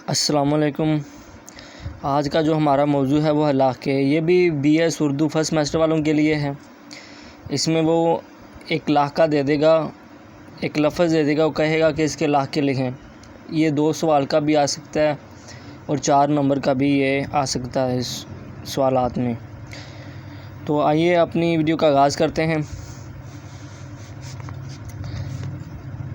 السلام علیکم۔ آج کا جو ہمارا موضوع ہے وہ ہے لاحقے۔ یہ بھی B S Urdu first semester والوں کے لیے ہے۔ اس میں وہ ایک لاحقہ دے دے گا، ایک لفظ دے دے گا، وہ کہے گا کہ اس کے لاحقے لکھیں۔ یہ 2 سوال کا بھی آ سکتا ہے اور 4 نمبر کا بھی یہ آ سکتا ہے اس سوالات میں۔ تو آئیے اپنی ویڈیو کا آغاز کرتے ہیں۔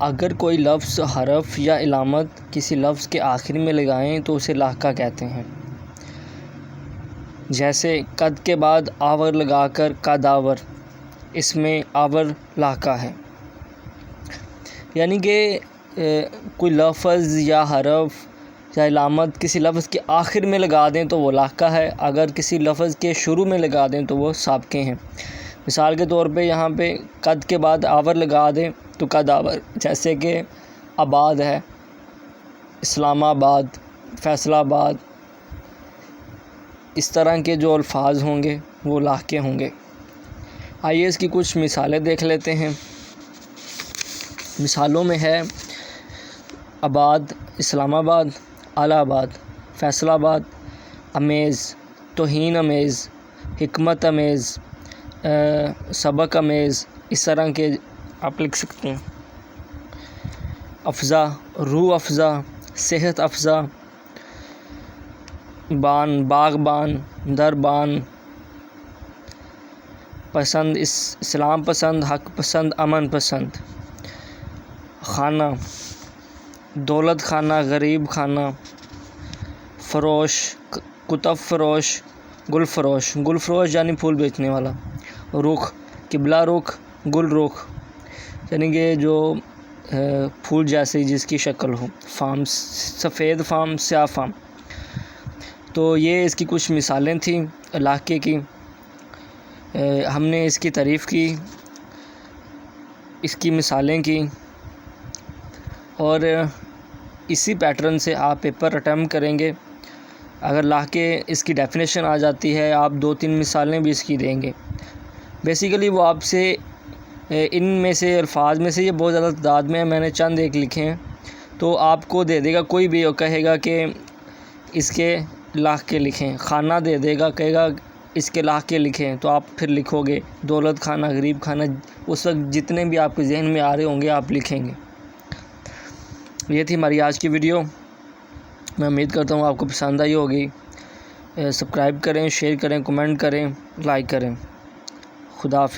اگر کوئی لفظ، حرف یا علامت کسی لفظ کے آخر میں لگائیں تو اسے لاحقہ کہتے ہیں۔ جیسے قد کے بعد آور لگا کر قد آور، اس میں آور لاحقہ ہے۔ یعنی کہ کوئی لفظ یا حرف یا علامت کسی لفظ کے آخر میں لگا دیں تو وہ لاحقہ ہے، اگر کسی لفظ کے شروع میں لگا دیں تو وہ سابقے ہیں۔ مثال کے طور پہ یہاں پہ قد کے بعد آور لگا دیں تو قد آور، جیسے کہ آباد ہے، اسلام آباد، فیصل آباد، اس طرح کے جو الفاظ ہوں گے وہ لاحقے ہوں گے۔ آئیے اس کی کچھ مثالیں دیکھ لیتے ہیں۔ مثالوں میں ہے آباد، اسلام آباد، الہ آباد، فیصل آباد، امیز، توہین امیز، حکمت امیز، سبق امیز، اس طرح کے آپ لکھ سکتے ہیں۔ افزا، روح افزا، صحت افزا، بان، باغبان، دربان، پسند، اسلام پسند، حق پسند، امن پسند۔ خانہ، دولت خانہ، غریب خانہ، فروش، کتب فروش، گل فروش، گل فروش یعنی پھول بیچنے والا۔ رخ، قبلہ رخ، گل رخ، یعنی کہ جو پھول جیسی جس کی شکل ہو۔ فام، سفید فام، سیاہ فام۔ تو یہ اس کی کچھ مثالیں تھیں لاحقے کی۔ ہم نے اس کی تعریف کی، اس کی مثالیں کی، اور اسی پیٹرن سے آپ پیپر اٹیمپٹ کریں گے۔ اگر لاحقے اس کی ڈیفینیشن آ جاتی ہے، آپ 2-3 مثالیں بھی اس کی دیں گے۔ بیسیکلی وہ آپ سے ان میں سے الفاظ میں سے یہ بہت زیادہ تعداد میں میں نے چند ایک لکھے ہیں، تو آپ کو دے دے گا کوئی بھی اور کہے گا کہ اس کے لاحقے لکھیں۔ خانہ دے دے گا، کہے گا اس کے لاحقے لکھیں، تو آپ پھر لکھو گے۔ دولت خانہ، غریب خانہ، اس وقت جتنے بھی آپ کے ذہن میں آ رہے ہوں گے آپ لکھیں گے۔ یہ تھی ہماری آج کی ویڈیو۔ میں امید کرتا ہوں آپ کو پسند آئی ہوگی۔ سبسکرائب کریں، شیئر کریں، کمنٹ کریں، لائک کریں۔ خدا حافظ۔